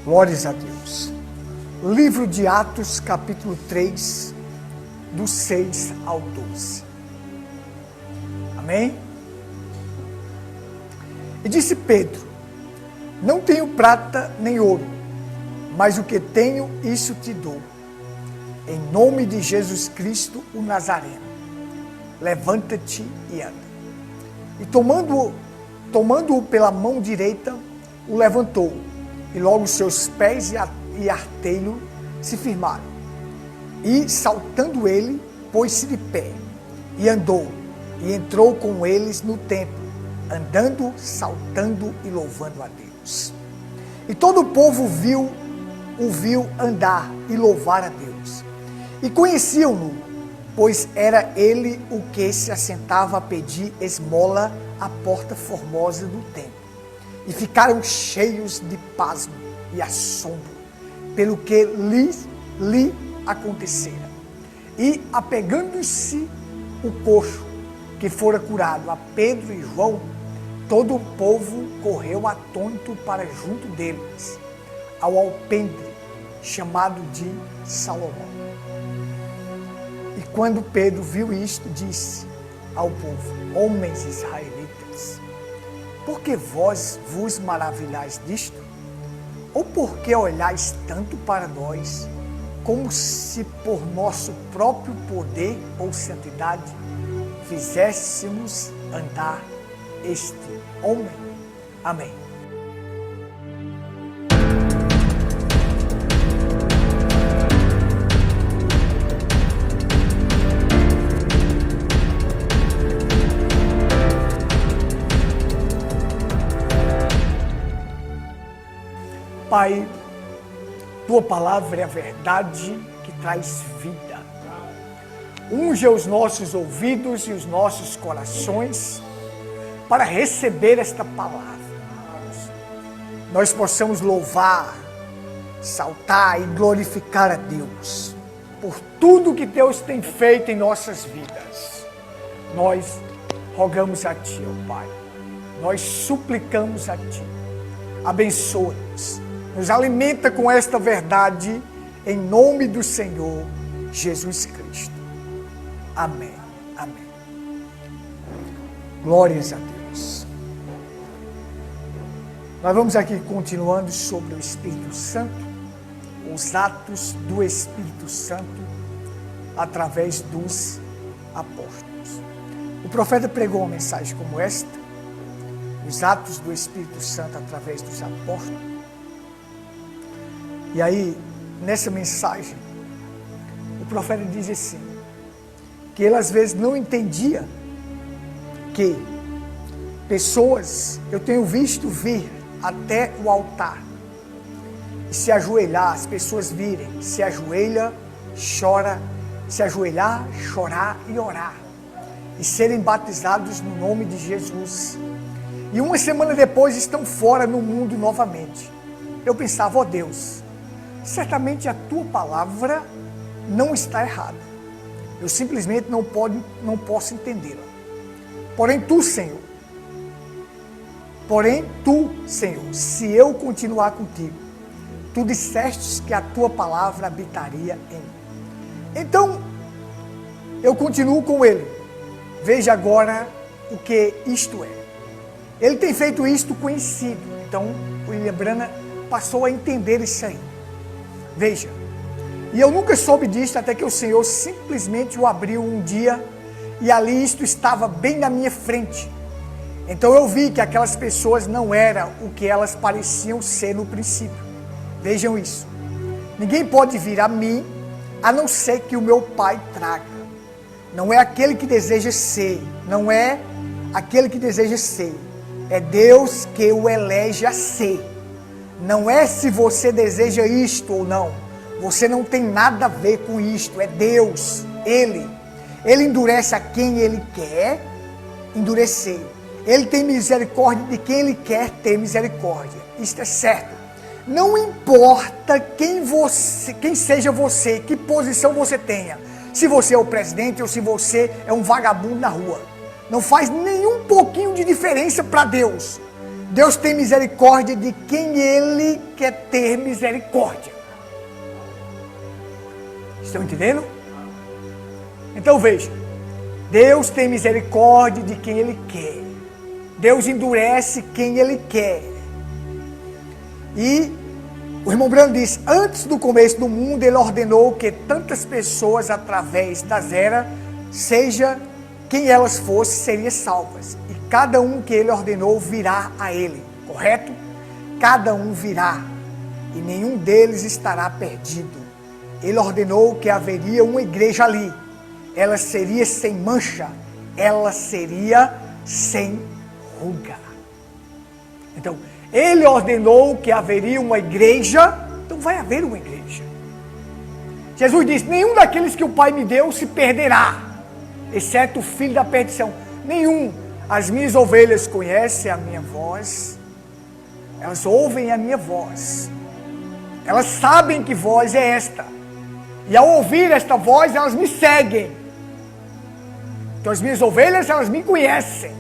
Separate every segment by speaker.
Speaker 1: Glórias a Deus. Livro de Atos, capítulo 3, do 6 ao 12. Amém? E disse Pedro: não tenho prata nem ouro, mas o que tenho, isso te dou. Em nome de Jesus Cristo, o Nazareno, levanta-te e anda. E tomando-o pela mão direita, o levantou, e logo seus pés e artelho se firmaram. E, saltando ele, pôs-se de pé, e andou, e entrou com eles no templo, andando, saltando e louvando a Deus. E todo o povo o viu andar e louvar a Deus. E conheciam-no, pois era ele o que se assentava a pedir esmola à porta formosa do templo. E ficaram cheios de pasmo e assombro, pelo que lhe acontecera. E, apegando-se o coxo que fora curado a Pedro e João, todo o povo correu atônito para junto deles, ao alpendre, chamado de Salomão. E quando Pedro viu isto, disse ao povo: homens israelitas, por que vós vos maravilhais disto? Ou por que olhais tanto para nós, como se por nosso próprio poder ou santidade fizéssemos andar este homem? Amém. Pai, tua palavra é a verdade que traz vida. Unge os nossos ouvidos e os nossos corações para receber esta palavra. Nós possamos louvar, saltar e glorificar a Deus por tudo que Deus tem feito em nossas vidas. Nós rogamos a Ti, ó Pai. Nós suplicamos a Ti. Abençoa-nos. Nos alimenta com esta verdade, em nome do Senhor Jesus Cristo. Amém. Amém. Glórias a Deus. Nós vamos aqui continuando sobre o Espírito Santo, os atos do Espírito Santo através dos apóstolos. O profeta pregou uma mensagem como esta, os atos do Espírito Santo através dos apóstolos. E aí, nessa mensagem, o profeta diz assim, que ele às vezes não entendia que pessoas, eu tenho visto vir até o altar e se ajoelhar, as pessoas virem, se ajoelha, chora, se ajoelhar, chorar e orar, e serem batizados no nome de Jesus. E uma semana depois estão fora no mundo novamente. Eu pensava, ó Deus, certamente a tua palavra não está errada. Eu simplesmente não posso entendê-la. Porém tu, Senhor, se eu continuar contigo, tu dissestes que a tua palavra habitaria em mim. Então, eu continuo com ele. Veja agora o que isto é. Ele tem feito isto conhecido. Então, o William Branham passou a entender isso aí. Veja, e eu nunca soube disso até que o Senhor simplesmente o abriu um dia e ali isto estava bem na minha frente. Então eu vi que aquelas pessoas não eram o que elas pareciam ser no princípio. Vejam isso. Ninguém pode vir a mim a não ser que o meu Pai traga. Não é aquele que deseja ser, não é aquele que deseja ser. É Deus que o elege a ser. Não é se você deseja isto ou não. Você não tem nada a ver com isto. É Deus. Ele endurece a quem Ele quer endurecer. Ele tem misericórdia de quem Ele quer ter misericórdia. Isto é certo. Não importa quem seja você, que posição você tenha. Se você é o presidente ou se você é um vagabundo na rua. Não faz nenhum pouquinho de diferença para Deus. Deus tem misericórdia de quem Ele quer ter misericórdia. Estão entendendo? Então veja, Deus tem misericórdia de quem Ele quer. Deus endurece quem Ele quer. E o irmão Branham diz, antes do começo do mundo, Ele ordenou que tantas pessoas, através das eras, seja quem elas fossem, seriam salvas. E cada um que Ele ordenou virá a Ele, correto? Cada um virá, e nenhum deles estará perdido. Ele ordenou que haveria uma igreja ali. Ela seria sem mancha, ela seria sem ruga. Então, Ele ordenou que haveria uma igreja, então vai haver uma igreja. Jesus disse, nenhum daqueles que o Pai me deu se perderá, exceto o filho da perdição. Nenhum. As minhas ovelhas conhecem a minha voz, elas ouvem a minha voz, elas sabem que voz é esta, e ao ouvir esta voz, elas me seguem. Então as minhas ovelhas, elas me conhecem.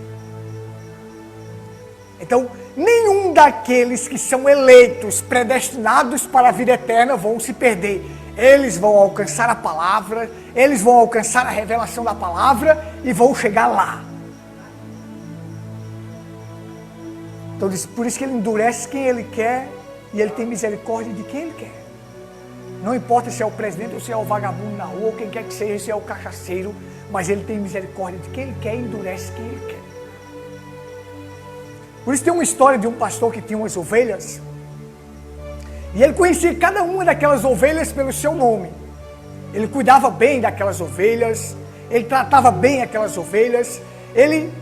Speaker 1: Então, nenhum daqueles que são eleitos, predestinados para a vida eterna, vão se perder. Eles vão alcançar a palavra, eles vão alcançar a revelação da palavra e vão chegar lá. Então, por isso que Ele endurece quem Ele quer e Ele tem misericórdia de quem Ele quer. Não importa se é o presidente ou se é o vagabundo na rua, ou quem quer que seja, se é o cachaceiro, mas Ele tem misericórdia de quem Ele quer e endurece quem Ele quer. Por isso tem uma história de um pastor que tinha umas ovelhas, e ele conhecia cada uma daquelas ovelhas pelo seu nome. Ele cuidava bem daquelas ovelhas, ele tratava bem aquelas ovelhas, ele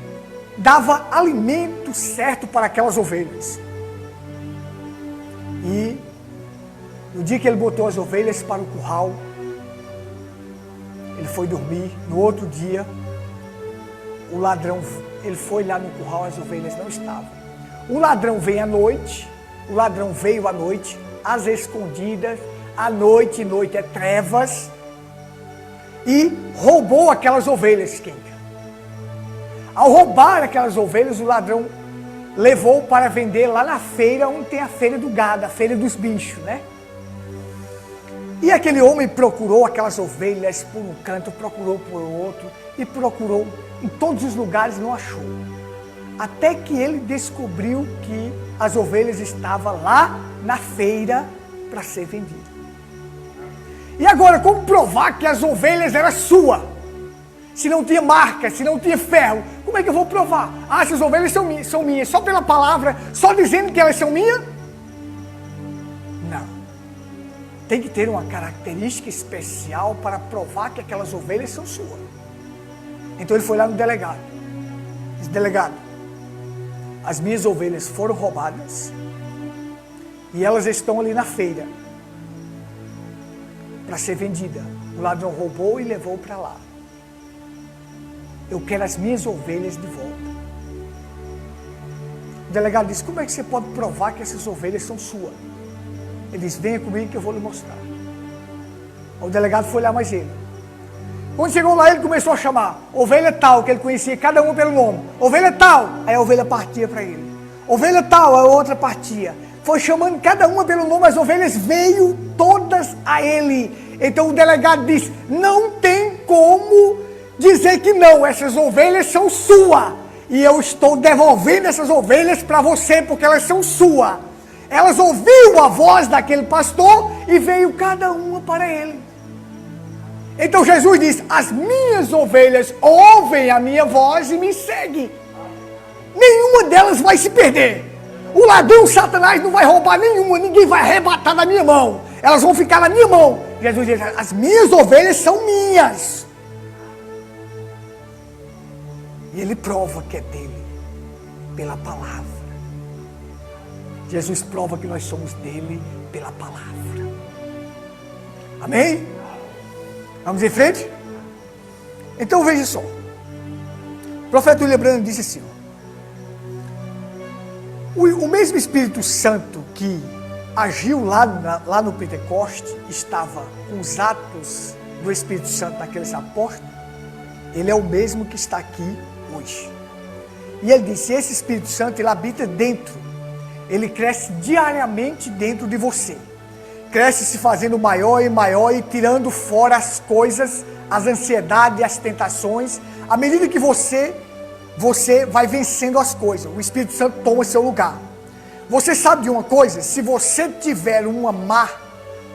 Speaker 1: dava alimento certo para aquelas ovelhas. E no dia que ele botou as ovelhas para o curral, ele foi dormir. No outro dia, o ladrão, ele foi lá no curral, as ovelhas não estavam. O ladrão veio à noite, às escondidas, à noite, noite é trevas, e roubou aquelas ovelhas, Kenga. Ao roubar aquelas ovelhas, o ladrão levou para vender lá na feira, onde tem a feira do gado, a feira dos bichos, né? E aquele homem procurou aquelas ovelhas por um canto, procurou por outro, e procurou em todos os lugares, não achou. Até que ele descobriu que as ovelhas estavam lá na feira para ser vendidas. E agora, como provar que as ovelhas eram suas? Se não tinha marca, se não tinha ferro, como é que eu vou provar? Ah, essas ovelhas são minhas, só pela palavra, só dizendo que elas são minhas? Não. Tem que ter uma característica especial para provar que aquelas ovelhas são suas. Então ele foi lá no delegado. Disse, delegado, as minhas ovelhas foram roubadas e elas estão ali na feira para ser vendida. O ladrão roubou e levou para lá. Eu quero as minhas ovelhas de volta. O delegado disse, como é que você pode provar que essas ovelhas são suas? Ele disse, venha comigo que eu vou lhe mostrar. O delegado foi lá mais ele. Quando chegou lá, ele começou a chamar ovelha tal, que ele conhecia cada uma pelo nome. Ovelha tal, aí a ovelha partia para ele. Ovelha tal, a outra partia. Foi chamando cada uma pelo nome, as ovelhas veio todas a ele. Então o delegado disse, não tem como dizer que não, essas ovelhas são suas. E eu estou devolvendo essas ovelhas para você, porque elas são suas. Elas ouviram a voz daquele pastor e veio cada uma para ele. Então Jesus diz, as minhas ovelhas ouvem a minha voz e me seguem. Nenhuma delas vai se perder. O ladrão Satanás não vai roubar nenhuma, ninguém vai arrebatar da minha mão. Elas vão ficar na minha mão. Jesus diz, as minhas ovelhas são minhas. E ele prova que é dele, pela palavra. Jesus prova que nós somos dele pela palavra. Amém? Vamos em frente? Então veja só. O profeta William Branham disse assim, o mesmo Espírito Santo que agiu lá no Pentecoste, estava com os atos do Espírito Santo naqueles apóstolos, ele é o mesmo que está aqui hoje. E ele disse, esse Espírito Santo, ele habita dentro. Ele cresce diariamente dentro de você. Cresce se fazendo maior e maior e tirando fora as coisas, as ansiedades, as tentações. À medida que você vai vencendo as coisas, o Espírito Santo toma seu lugar. Você sabe de uma coisa? Se você tiver uma má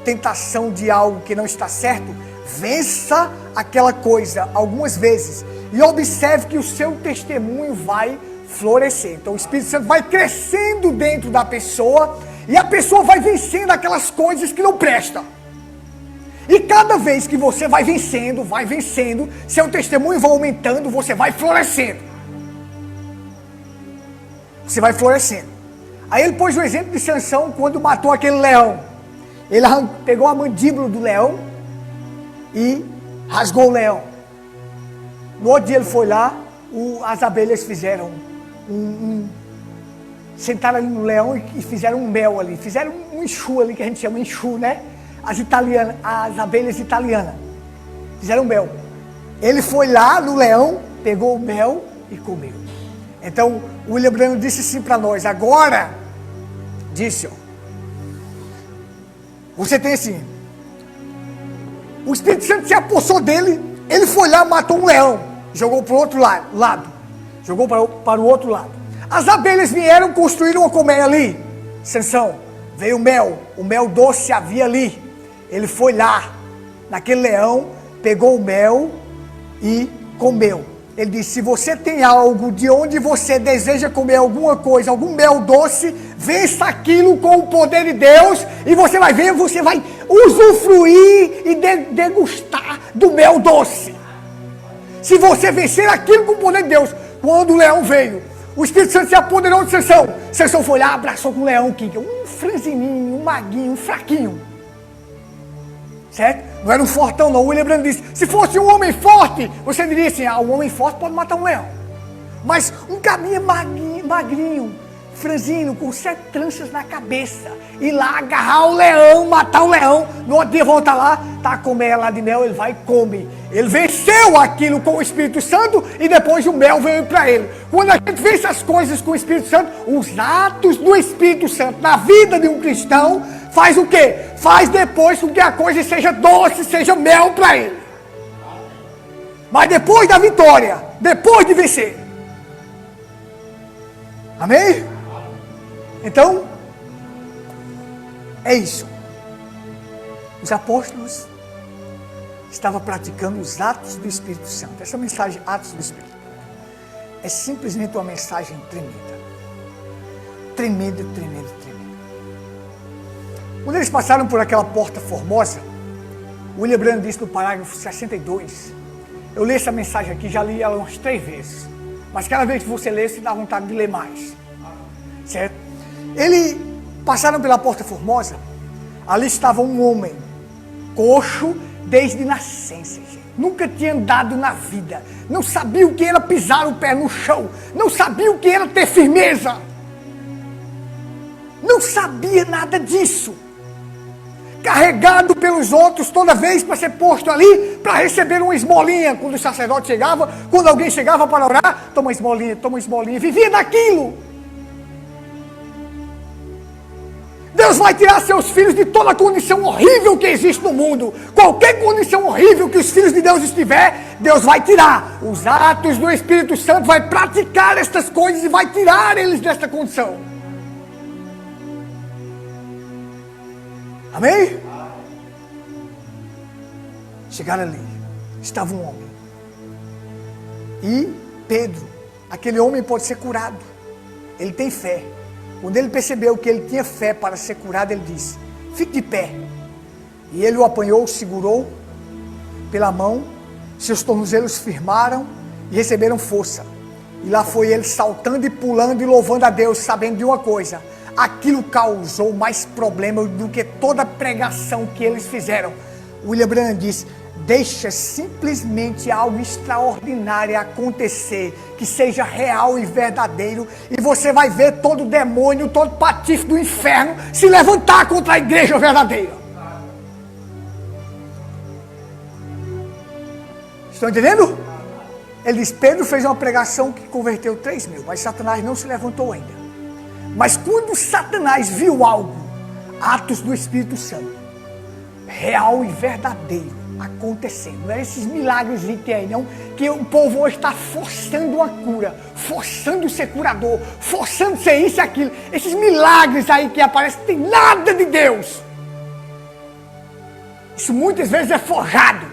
Speaker 1: tentação de algo que não está certo, vença aquela coisa algumas vezes e observe que o seu testemunho vai florescer. Então o Espírito Santo vai crescendo dentro da pessoa e a pessoa vai vencendo aquelas coisas que não prestam. E cada vez que você vai vencendo, seu testemunho vai aumentando, você vai florescendo. Você vai florescendo. Aí ele pôs o exemplo de Sansão quando matou aquele leão. Ele pegou a mandíbula do leão e rasgou o leão. No outro dia ele foi lá, as abelhas fizeram sentaram ali no leão e fizeram um mel ali. Fizeram um enxu ali, que a gente chama enxu, né? As abelhas italianas. Fizeram mel. Ele foi lá no leão, pegou o mel e comeu. Então, o William Branham disse assim para nós, agora, disse, ó, você tem assim, o Espírito Santo se apossou dele, ele foi lá, matou um leão, jogou para o outro lado, jogou para o outro lado. As abelhas vieram, construíram uma colmeia ali, Sansão, veio o mel doce havia ali, ele foi lá, naquele leão, pegou o mel e comeu. Ele disse, se você tem algo de onde você deseja comer alguma coisa, algum mel doce, vença aquilo com o poder de Deus e você vai ver, você vai usufruir e degustar do mel doce. Se você vencer aquilo com o poder de Deus, quando o leão veio, o Espírito Santo se apoderou de Sansão. Sansão foi lá, abraçou com o leão, um franzininho, um maguinho, um fraquinho. Certo? Não era um fortão não, o William Branham disse, se fosse um homem forte, você diria assim, um homem forte pode matar um leão. Mas um cabinho magrinho, franzino, com 7 tranças na cabeça, ir lá agarrar o leão, matar o leão, no outro dia volta lá, tá com mel lá de mel, ele vai e come. Ele venceu aquilo com o Espírito Santo e depois o mel veio para ele. Quando a gente vence as coisas com o Espírito Santo, os atos do Espírito Santo na vida de um cristão, faz o quê? Faz depois com que a coisa seja doce, seja mel para ele. Mas depois da vitória, depois de vencer. Amém? Então, é isso. Os apóstolos estavam praticando os atos do Espírito Santo. Essa mensagem, atos do Espírito, é simplesmente uma mensagem tremenda. Tremenda. Quando eles passaram por aquela porta formosa, William Branham disse no parágrafo 62, eu li essa mensagem aqui, já li ela umas 3 vezes, mas cada vez que você lê, você dá vontade de ler mais, certo? Eles passaram pela porta formosa, ali estava um homem, coxo desde nascença, gente. Nunca tinha andado na vida, não sabia o que era pisar o pé no chão, não sabia o que era ter firmeza, não sabia nada disso. Carregado pelos outros toda vez para ser posto ali, para receber uma esmolinha, quando o sacerdote chegava, quando alguém chegava para orar, toma esmolinha, vivia daquilo. Deus vai tirar seus filhos de toda a condição horrível que existe no mundo. Qualquer condição horrível que os filhos de Deus estiver, Deus vai tirar. Os atos do Espírito Santo vai praticar estas coisas e vai tirar eles desta condição. Amém? Chegaram ali, estava um homem. E Pedro, aquele homem pode ser curado. Ele tem fé. Quando ele percebeu que ele tinha fé para ser curado, ele disse, fique de pé. E ele o apanhou, segurou pela mão, seus tornozelos firmaram e receberam força. E lá foi ele saltando e pulando e louvando a Deus, sabendo de uma coisa, aquilo causou mais problema do que toda a pregação que eles fizeram. William Branham disse, deixa simplesmente algo extraordinário acontecer, que seja real e verdadeiro, e você vai ver todo demônio, todo patife do inferno se levantar contra a igreja verdadeira. Estão entendendo? Ele diz, Pedro fez uma pregação que converteu 3.000, mas Satanás não se levantou ainda. Mas quando Satanás viu algo, atos do Espírito Santo, real e verdadeiro, acontecendo. Não é esses milagres que tem aí, não. Que o povo hoje está forçando uma cura, forçando ser curador, forçando ser isso e aquilo. Esses milagres aí que aparecem, não tem nada de Deus. Isso muitas vezes é forjado.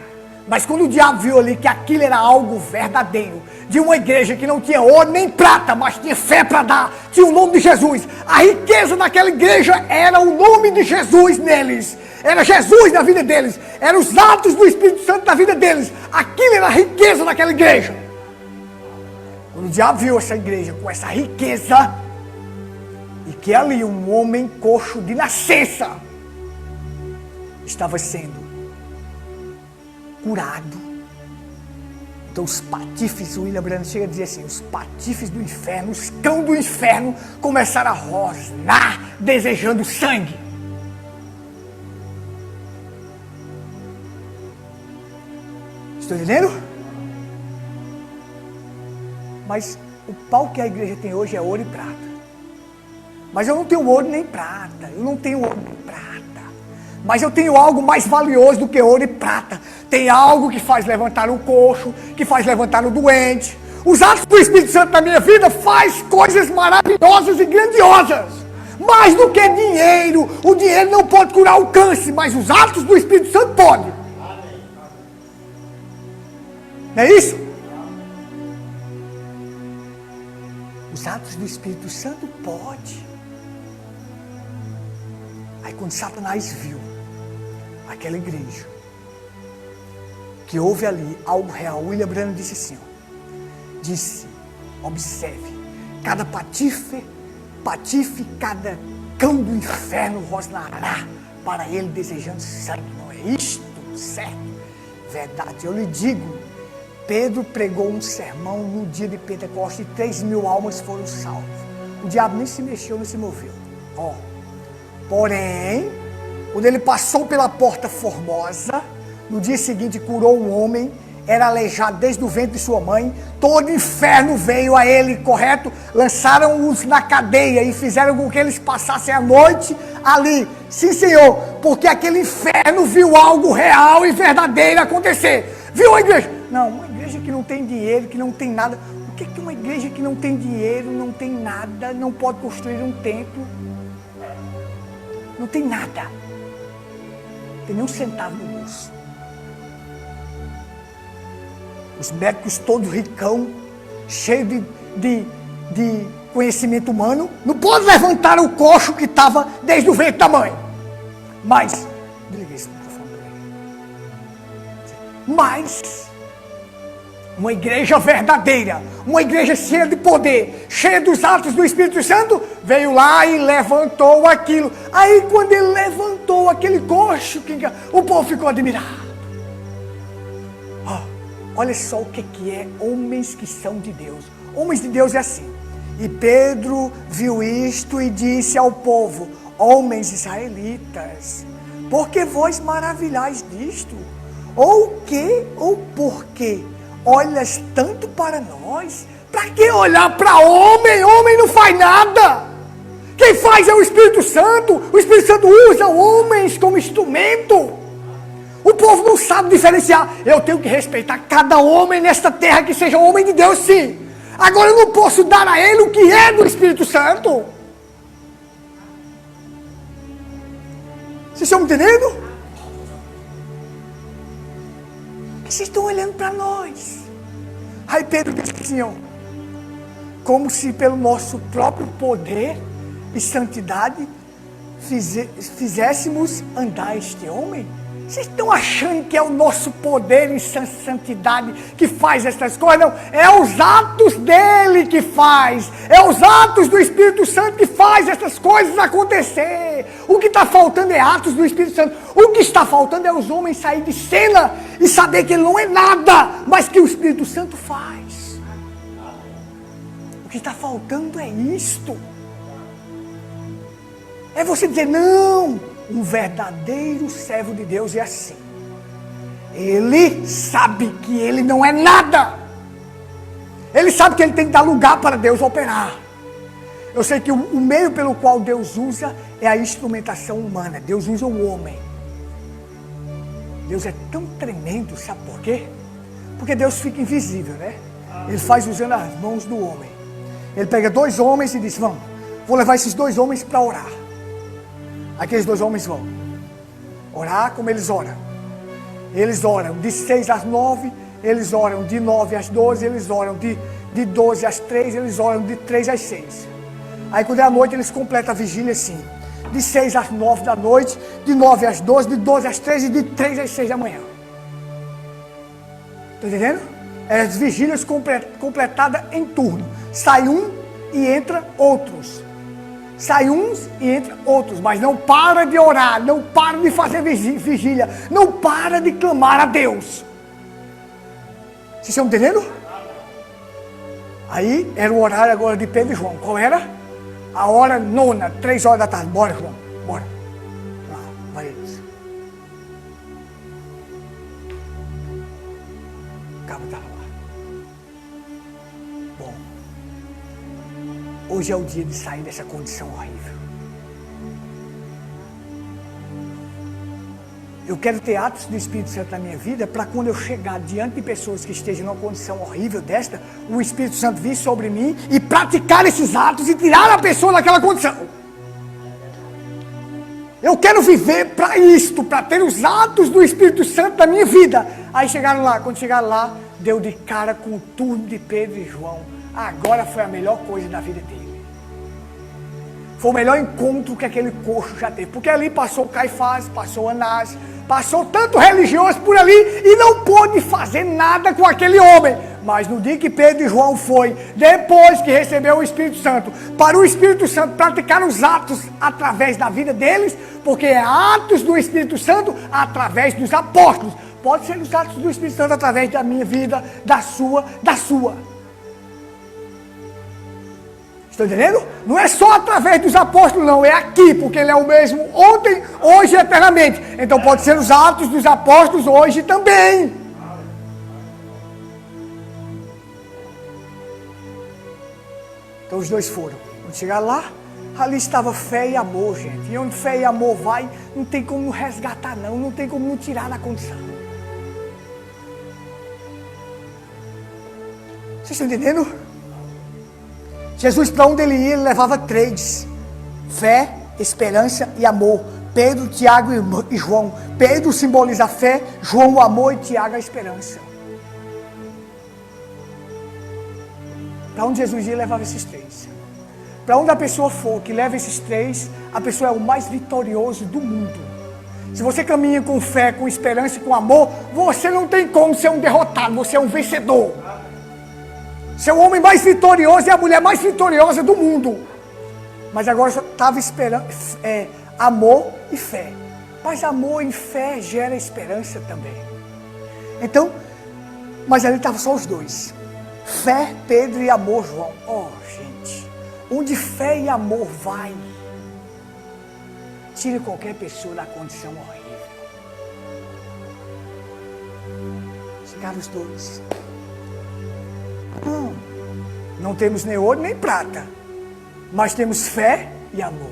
Speaker 1: Mas quando o diabo viu ali que aquilo era algo verdadeiro, de uma igreja que não tinha ouro nem prata, mas tinha fé para dar, tinha o nome de Jesus. A riqueza daquela igreja era o nome de Jesus neles. Era Jesus na vida deles. Eram os atos do Espírito Santo na vida deles. Aquilo era a riqueza daquela igreja. Quando o diabo viu essa igreja com essa riqueza, e que ali um homem coxo de nascença estava sendo curado. Então os patifes, o William Branham chega a dizer assim, os patifes do inferno, os cães do inferno começaram a rosnar desejando sangue. Estou entendendo? Mas o pau que a igreja tem hoje é ouro e prata. Mas eu não tenho ouro nem prata. Eu não tenho ouro nem prata. Mas eu tenho algo mais valioso do que ouro e prata. Tem algo que faz levantar o coxo, que faz levantar o doente. Os atos do Espírito Santo na minha vida faz coisas maravilhosas e grandiosas. Mais do que dinheiro. O dinheiro não pode curar o câncer, mas os atos do Espírito Santo podem. Não é isso? Os atos do Espírito Santo pode. Aí quando Satanás viu aquela igreja, que houve ali algo real, William Branham disse assim, ó, disse, observe, cada patife, cada cão do inferno rosnará para ele desejando sangue. Não é isto, certo? Verdade, eu lhe digo, Pedro pregou um sermão no dia de Pentecostes e 3.000 almas foram salvas. O diabo nem se mexeu, nem se moveu. Ó. Porém, quando ele passou pela porta formosa, no dia seguinte curou um homem, era aleijado desde o ventre de sua mãe, todo inferno veio a ele, correto? Lançaram-os na cadeia e fizeram com que eles passassem a noite ali. Sim, Senhor, porque aquele inferno viu algo real e verdadeiro acontecer. Viu a igreja? Não, uma igreja que não tem dinheiro, que não tem nada. O que é uma igreja que não tem dinheiro, não tem nada, não pode construir um templo? Não tem nada. Não tem nem um centavo no bolso. Os médicos todos ricão, cheios de conhecimento humano, não podem levantar o coxo que estava desde o ventre da mãe. Mas, uma igreja verdadeira, uma igreja cheia de poder, cheia dos atos do Espírito Santo, veio lá e levantou aquilo. Aí quando ele levantou aquele coxo, o povo ficou admirado. Olha só o que é homens que são de Deus. Homens de Deus é assim. E Pedro viu isto e disse ao povo, homens israelitas, por que vós maravilhais disto? Ou que, ou por que olhas tanto para nós? Para que olhar para homem? Homem não faz nada. Quem faz é o Espírito Santo. O Espírito Santo usa homens como instrumento. O povo não sabe diferenciar. Eu tenho que respeitar cada homem nesta terra que seja homem de Deus, sim. Agora eu não posso dar a ele o que é do Espírito Santo. Vocês estão me entendendo? Vocês estão olhando para nós. Aí Pedro disse assim, ó, como se pelo nosso próprio poder e santidade fizéssemos andar este homem? Vocês estão achando que é o nosso poder e santidade que faz essas coisas? Não, é os atos dele que faz. É os atos do Espírito Santo que faz essas coisas acontecer. O que está faltando é atos do Espírito Santo. O que está faltando é os homens sair de cena e saber que ele não é nada, mas que o Espírito Santo faz. O que está faltando é isto. É você dizer, não, um verdadeiro servo de Deus é assim. Ele sabe que ele não é nada, Ele sabe que ele tem que dar lugar para Deus operar. Eu sei que o meio pelo qual Deus usa é a instrumentação humana. Deus usa o homem. Deus é tão tremendo, sabe por quê? Porque Deus fica invisível, né? Ele faz usando as mãos do homem. Ele pega 2 homens e diz, vamos, vou levar esses 2 homens para orar. Aqueles 2 homens vão orar como eles oram. Eles oram de 6 às 9, eles oram de 9 às 12, eles oram de 12 às 3, eles oram de 3 às 6. Aí quando é à noite eles completam a vigília assim. De 6 às 9 da noite, de 9 às 12, de 12 às 3 e de 3 às 6 da manhã. Está entendendo? É as vigílias completadas em turno. Sai um e entra outros. Sai uns e entra outros. Mas não para de orar, não para de fazer vigília, não para de clamar a Deus. Vocês estão entendendo? Aí era o horário agora de Pedro e João. Qual era? A hora 9, 3 horas da tarde. Bora, João, bora. Lá, vai eles. O cabo estava lá. Bom, hoje é o dia de sair dessa condição horrível. Eu quero ter atos do Espírito Santo na minha vida para quando eu chegar diante de pessoas que estejam numa condição horrível desta, o Espírito Santo vir sobre mim e praticar esses atos e tirar a pessoa daquela condição. Eu quero viver para isto, para ter os atos do Espírito Santo na minha vida. Aí chegaram lá, quando chegaram lá, deu de cara com o turno de Pedro e João. Agora foi a melhor coisa da vida dele. Foi o melhor encontro que aquele coxo já teve. Porque ali passou Caifás, passou Anás, passou tanto religioso por ali e não pôde fazer nada com aquele homem. Mas no dia que Pedro e João foi, depois que recebeu o Espírito Santo, para o Espírito Santo praticar os atos através da vida deles, porque é atos do Espírito Santo através dos apóstolos. Pode ser os atos do Espírito Santo através da minha vida, da sua. Estão entendendo? Não é só através dos apóstolos, não. É aqui, porque ele é o mesmo ontem, hoje e eternamente. Então pode ser os atos dos apóstolos hoje também. Então os 2 foram. Quando chegaram lá, ali estava fé e amor, gente. E onde fé e amor vai, não tem como resgatar, não. Não tem como tirar da condição. Vocês estão entendendo? Jesus, para onde ele ia, ele levava 3. Fé, esperança e amor. Pedro, Tiago e João. Pedro simboliza a fé, João o amor e Tiago a esperança. Para onde Jesus ia, ele levava esses 3. Para onde a pessoa for que leva esses 3, a pessoa é o mais vitorioso do mundo. Se você caminha com fé, com esperança e com amor, você não tem como ser um derrotado, você é um vencedor. Você é o homem mais vitorioso e a mulher mais vitoriosa do mundo. Mas agora só estava esperando amor e fé. Mas amor e fé gera esperança também. Então, mas ali estavam só os 2. Fé, Pedro e amor, João. Oh, gente, onde fé e amor vai, tire qualquer pessoa da condição horrível. Chegaram os 2. Não temos nem ouro nem prata, mas temos fé e amor.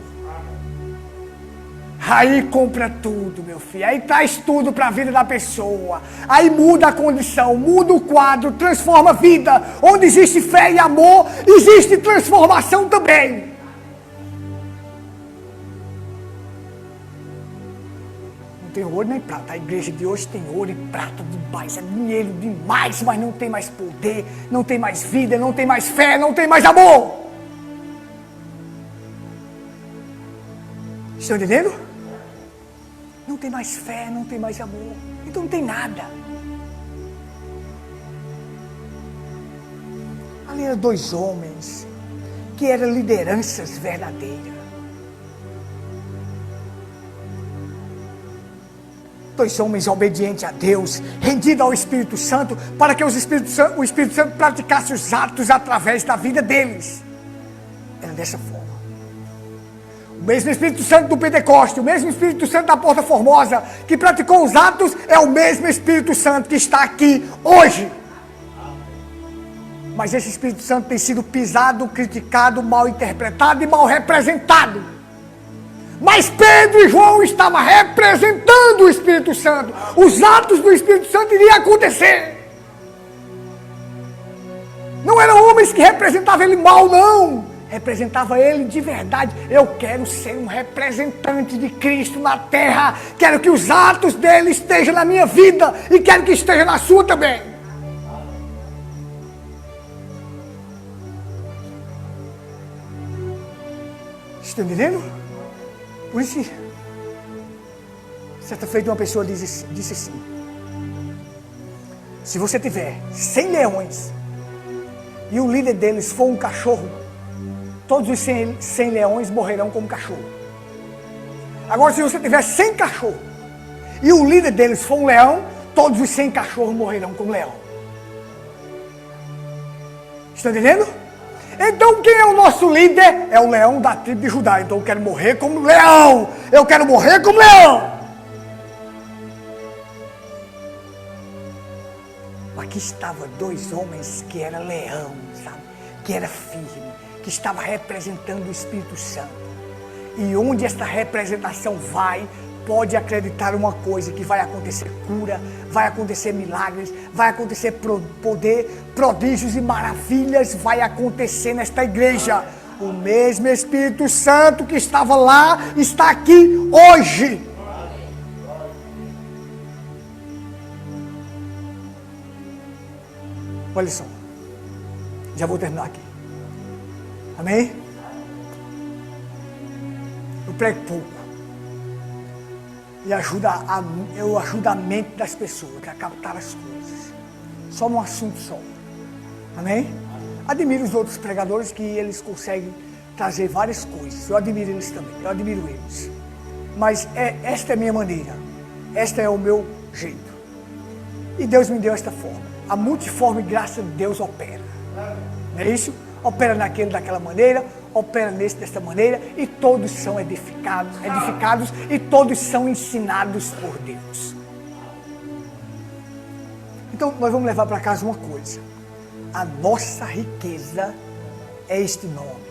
Speaker 1: Aí compra tudo, meu filho. Aí traz tudo para a vida da pessoa. Aí muda a condição, muda o quadro, transforma a vida. Onde existe fé e amor, existe transformação também. Não tem ouro nem prata. A igreja de hoje tem ouro e prata demais, é dinheiro demais, mas não tem mais poder, não tem mais vida, não tem mais fé, não tem mais amor. Estão entendendo? Não tem mais fé, não tem mais amor. Então não tem nada. Ali eram 2 homens que eram lideranças verdadeiras. 2 homens obedientes a Deus, rendidos ao Espírito Santo, para que o Espírito Santo praticasse os atos através da vida deles. Era dessa forma. O mesmo Espírito Santo do Pentecoste, o mesmo Espírito Santo da Porta Formosa, que praticou os atos, é o mesmo Espírito Santo que está aqui hoje. Mas esse Espírito Santo tem sido pisado, criticado, mal interpretado e mal representado. Mas Pedro e João estavam representando o Espírito Santo. Os atos do Espírito Santo iriam acontecer. Não eram homens que representavam ele mal, não. Representava ele de verdade. Eu quero ser um representante de Cristo na terra. Quero que os atos dele estejam na minha vida. E quero que esteja na sua também. Estão entendendo? Por isso, certa feita uma pessoa disse assim: se você tiver 100 leões e o líder deles for um cachorro, todos os 100 leões morrerão como cachorro. Agora, se você tiver 100 cachorros e o líder deles for um leão, todos os 100 cachorros morrerão como leão. Estão entendendo? Então quem é o nosso líder? É o leão da tribo de Judá. Então eu quero morrer como leão. Eu quero morrer como leão. Aqui estavam dois homens que eram leão, sabe? Que era firme, que estava representando o Espírito Santo. E onde esta representação vai, pode acreditar uma coisa, que vai acontecer cura, vai acontecer milagres, vai acontecer poder, prodígios e maravilhas, vai acontecer nesta igreja. O mesmo Espírito Santo que estava lá, está aqui hoje. Olha só, já vou terminar aqui. Amém? Eu prego pouco. E eu ajudo a mente das pessoas a captar as coisas. Só num assunto só. Amém? Admiro os outros pregadores que eles conseguem trazer várias coisas. Eu admiro eles também. Eu admiro eles. Mas esta é a minha maneira. Esta é o meu jeito. E Deus me deu esta forma. A multiforme graça de Deus opera. Não é isso? Opera daquela maneira, opera desta maneira, e todos são edificados e todos são ensinados por Deus. Então nós vamos levar para casa uma coisa: a nossa riqueza é este nome.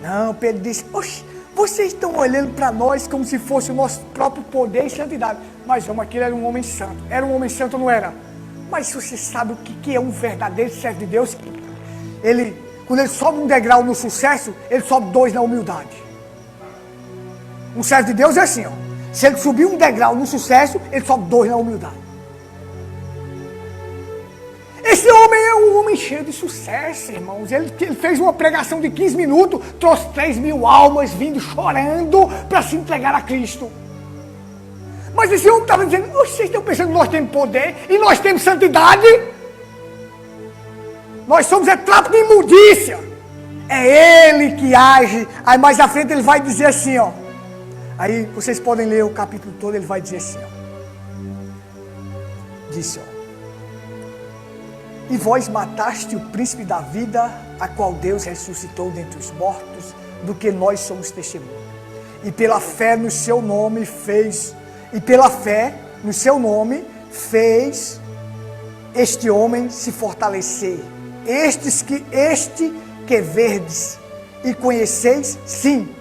Speaker 1: Não, Pedro disse: oxe, vocês estão olhando para nós como se fosse o nosso próprio poder e santidade. Mas aquele era um homem santo. Era um homem santo, não era? Mas você sabe o que é um verdadeiro servo de Deus? Quando ele sobe um degrau no sucesso, ele sobe 2 na humildade. Um servo de Deus é assim, ó. Se ele subir um degrau no sucesso, ele sobe 2 na humildade. Esse homem é um homem cheio de sucesso, irmãos. Ele fez uma pregação de 15 minutos, trouxe 3.000 almas vindo chorando para se entregar a Cristo. Mas esse homem estava dizendo: vocês estão pensando que nós temos poder e nós temos santidade? Nós somos trapo de imundícia. É ele que age. Aí mais à frente ele vai dizer assim, ó. Aí vocês podem ler o capítulo todo, ele vai dizer assim, ó. Disse, ó: e vós mataste o príncipe da vida, a qual Deus ressuscitou dentre os mortos, do que nós somos testemunhas. E pela fé no seu nome fez este homem se fortalecer. Este que verdes e conheceis, sim,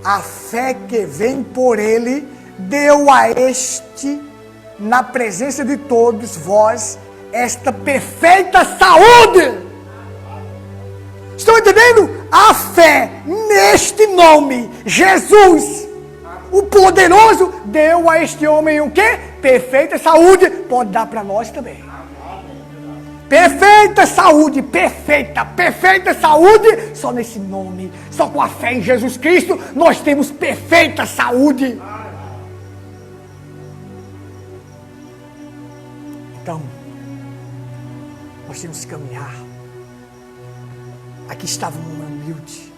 Speaker 1: a fé que vem por ele deu a este, na presença de todos vós, esta perfeita saúde. Estão entendendo? A fé neste nome, Jesus, o poderoso, deu a este homem o quê? Perfeita saúde. Pode dar para nós também. Perfeita saúde, perfeita saúde, só nesse nome, só com a fé em Jesus Cristo, nós temos perfeita saúde. Então, nós temos que caminhar. Aqui estava um homem humilde,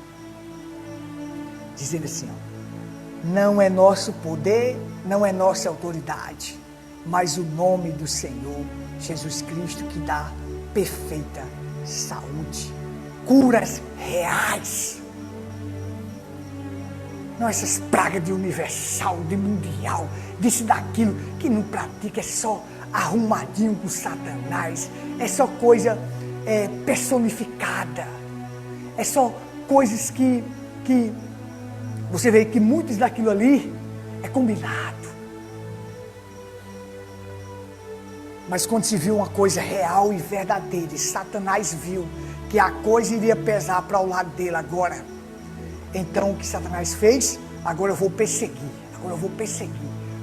Speaker 1: dizendo assim, ó: não é nosso poder, não é nossa autoridade, mas o nome do Senhor Jesus Cristo que dá perfeita saúde, curas reais. Não essas pragas de universal, de mundial, disso daquilo, que não pratica, é só arrumadinho com Satanás. É só coisa personificada. É só coisas que você vê que muitos daquilo ali é combinado. Mas quando se viu uma coisa real e verdadeira, e Satanás viu que a coisa iria pesar para o lado dele agora, então o que Satanás fez? Agora eu vou perseguir,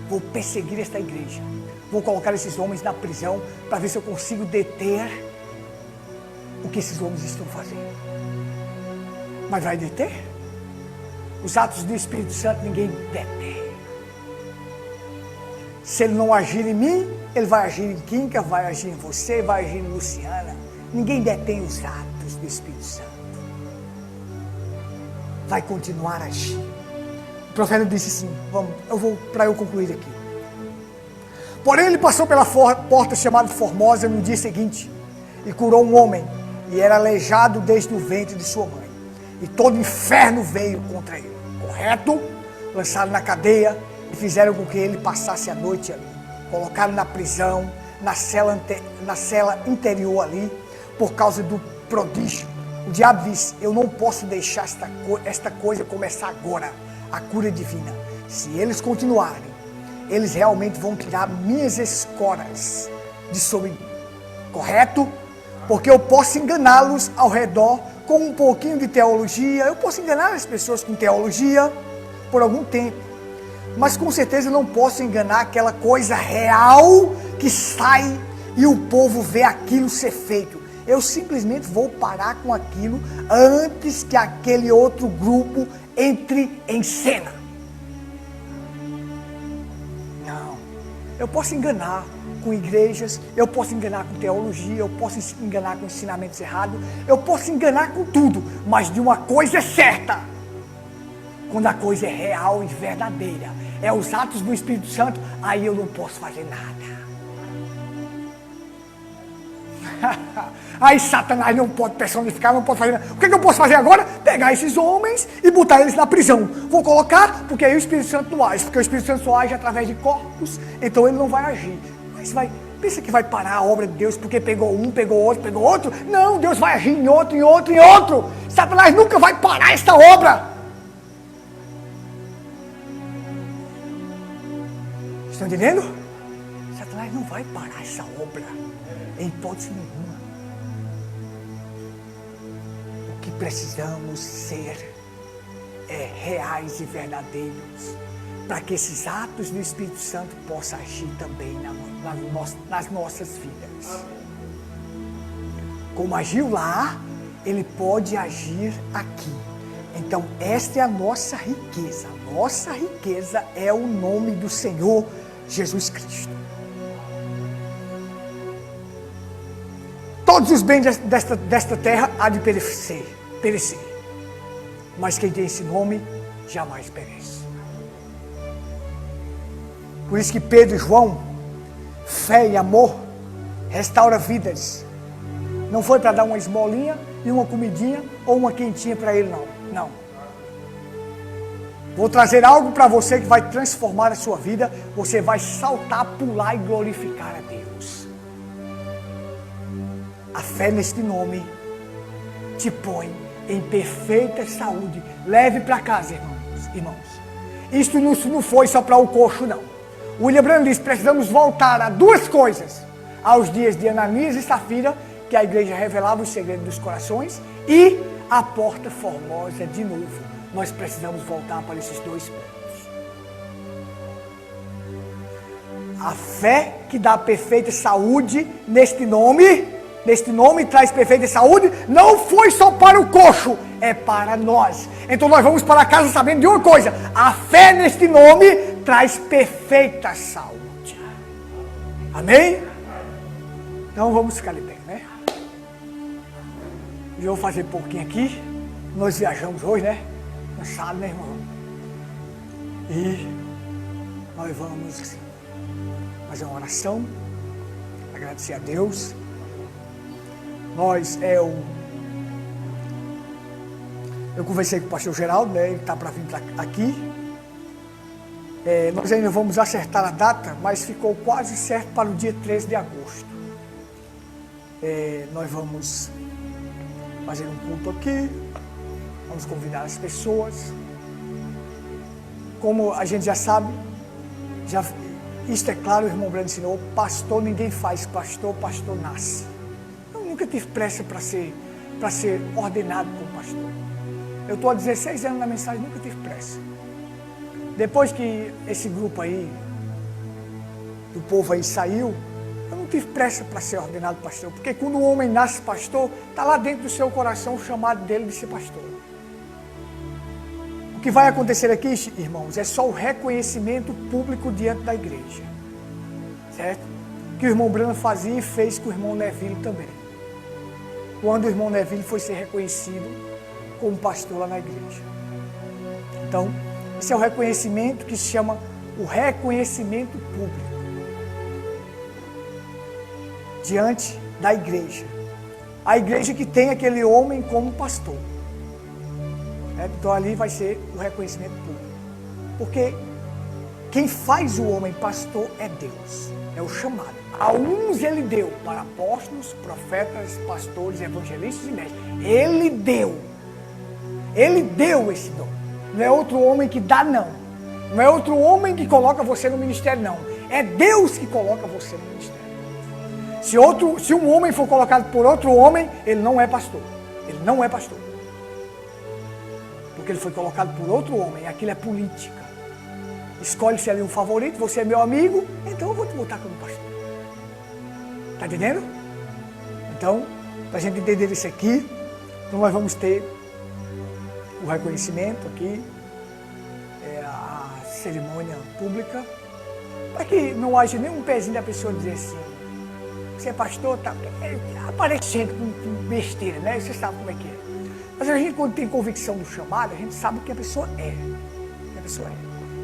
Speaker 1: vou perseguir esta igreja, vou colocar esses homens na prisão para ver se eu consigo deter o que esses homens estão fazendo. Mas vai deter? Os atos do Espírito Santo ninguém detém. Se ele não agir em mim, ele vai agir em Quinca, vai agir em você, vai agir em Luciana. Ninguém detém os atos do Espírito Santo. Vai continuar a agir. O profeta disse assim, para eu concluir aqui. Porém ele passou pela porta chamada Formosa no dia seguinte e curou um homem, e era aleijado desde o ventre de sua mãe. E todo o inferno veio contra ele. Correto? Lançaram na cadeia e fizeram com que ele passasse a noite ali. Colocaram na prisão, na cela interior ali, por causa do prodígio. O diabo disse, eu não posso deixar esta coisa começar agora, a cura divina. Se eles continuarem, eles realmente vão tirar minhas escoras de sobre mim. Correto? Porque eu posso enganá-los ao redor com um pouquinho de teologia, eu posso enganar as pessoas com teologia por algum tempo, mas com certeza eu não posso enganar aquela coisa real que sai e o povo vê aquilo ser feito. Eu simplesmente vou parar com aquilo antes que aquele outro grupo entre em cena. Não, eu posso enganar com igrejas, eu posso enganar com teologia, eu posso enganar com ensinamentos errados, eu posso enganar com tudo, mas de uma coisa é certa, quando a coisa é real e verdadeira, é os atos do Espírito Santo, aí eu não posso fazer nada. Aí Satanás não pode personificar, não pode fazer nada. O que eu posso fazer agora? Pegar esses homens e botar eles na prisão. Vou colocar, porque aí o Espírito Santo não age, porque o Espírito Santo só age através de corpos, então ele não vai agir. Pensa que vai parar a obra de Deus porque pegou um, pegou outro. Não, Deus vai agir em outro. Satanás nunca vai parar esta obra. Estão entendendo? Satanás não vai parar essa obra em hipótese nenhuma. O que precisamos ser é reais e verdadeiros, para que esses atos do Espírito Santo possam agir também nas nossas vidas. Como agiu lá, ele pode agir aqui. Então esta é a nossa riqueza. A nossa riqueza é o nome do Senhor Jesus Cristo. Todos os bens desta terra há de perecer. Mas quem tem esse nome jamais perece. Por isso que Pedro e João, fé e amor, restaura vidas. Não foi para dar uma esmolinha e uma comidinha ou uma quentinha para ele, não. Vou trazer algo para você que vai transformar a sua vida. Você vai saltar, pular e glorificar a Deus. A fé neste nome te põe em perfeita saúde. Leve para casa, irmãos. Isso não foi só para o coxo, não. William Branham diz, precisamos voltar a duas coisas. Aos dias de Ananias e Safira, que a igreja revelava os segredos dos corações, e a porta formosa de novo. Nós precisamos voltar para esses dois pontos. A fé que dá perfeita saúde neste nome traz perfeita saúde, não foi só para o coxo, é para nós. Então nós vamos para casa sabendo de uma coisa, a fé neste nome traz perfeita saúde. Amém? Então vamos ficar de pé, né? Eu vou fazer pouquinho aqui. Nós viajamos hoje, né? Cansado, né, irmão? E nós vamos assim, fazer uma oração, agradecer a Deus. Eu conversei com o pastor Geraldo, né? Ele está para vir aqui. Nós ainda vamos acertar a data, mas ficou quase certo para o dia 13 de agosto. Nós vamos fazer um culto aqui, vamos convidar as pessoas. Como a gente já sabe, isto é claro, o irmão Brando ensinou, pastor ninguém faz, pastor nasce. Eu nunca tive pressa para ser ordenado como pastor. Eu estou há 16 anos na mensagem, nunca tive pressa. Depois que esse grupo aí, do povo aí saiu, eu não tive pressa para ser ordenado pastor, porque quando o homem nasce pastor, está lá dentro do seu coração o chamado dele de ser pastor. O que vai acontecer aqui, irmãos, é só o reconhecimento público diante da igreja, certo? Que o irmão Brando fazia e fez com o irmão Neville também. Quando o irmão Neville foi ser reconhecido como pastor lá na igreja. Então, esse é o reconhecimento que se chama o reconhecimento público diante da igreja. A igreja que tem aquele homem como pastor. Então ali vai ser o reconhecimento público. Porque quem faz o homem pastor é Deus, é o chamado. A uns ele deu para apóstolos, profetas, pastores, evangelistas e mestres. Ele deu esse dom. Não é outro homem que dá, não. Não é outro homem que coloca você no ministério, não. É Deus que coloca você no ministério. Se um homem for colocado por outro homem, ele não é pastor. Ele não é pastor. Porque ele foi colocado por outro homem. Aquilo é política. Escolhe-se ali um favorito, você é meu amigo, então eu vou te botar como pastor. Está entendendo? Então, para a gente entender isso aqui, então nós vamos ter o reconhecimento aqui, a cerimônia pública, para que não haja nenhum pezinho da pessoa dizer assim, você é pastor, tá aparecendo com besteira, né? Você sabe como é que é. Mas a gente, quando tem convicção do chamado, a gente sabe o que a pessoa é.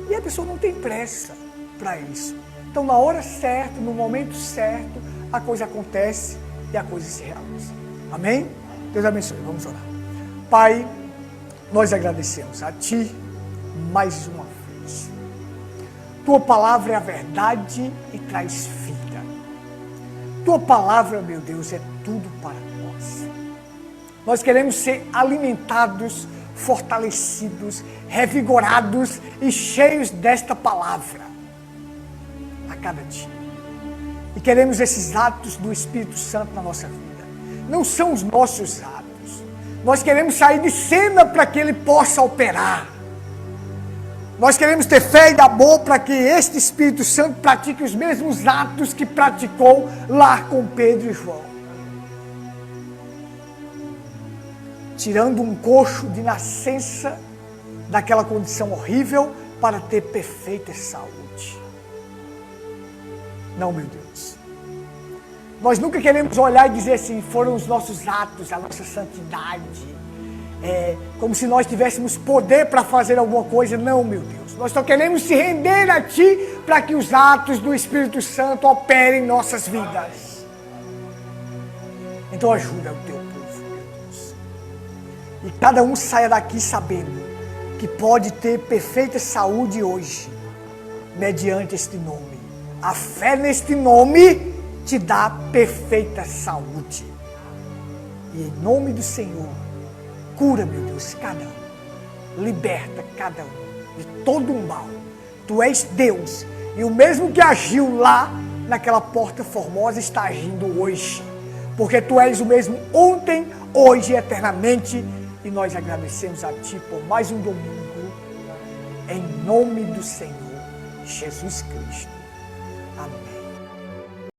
Speaker 1: E a pessoa não tem pressa para isso. Então, na hora certa, no momento certo, a coisa acontece e a coisa se realiza. Amém? Deus abençoe. Vamos orar. Pai, nós agradecemos a Ti mais uma vez. Tua palavra é a verdade e traz vida. Tua palavra, meu Deus, é tudo para nós. Nós queremos ser alimentados, fortalecidos, revigorados e cheios desta palavra a cada dia. E queremos esses atos do Espírito Santo na nossa vida. Não são os nossos atos. Nós queremos sair de cena para que Ele possa operar. Nós queremos ter fé e amor para que este Espírito Santo pratique os mesmos atos que praticou lá com Pedro e João. Tirando um coxo de nascença daquela condição horrível para ter perfeita saúde. Não, meu Deus. Nós nunca queremos olhar e dizer assim, foram os nossos atos, a nossa santidade. Como se nós tivéssemos poder para fazer alguma coisa. Não, meu Deus. Nós só queremos se render a Ti para que os atos do Espírito Santo operem em nossas vidas. Então ajuda o Teu povo, meu Deus. E cada um saia daqui sabendo que pode ter perfeita saúde hoje, mediante este nome. A fé neste nome te dá perfeita saúde. E em nome do Senhor, cura, meu Deus, cada um. Liberta cada um de todo o mal. Tu és Deus. E o mesmo que agiu lá naquela porta formosa está agindo hoje. Porque Tu és o mesmo ontem, hoje e eternamente. E nós agradecemos a Ti por mais um domingo. Em nome do Senhor Jesus Cristo.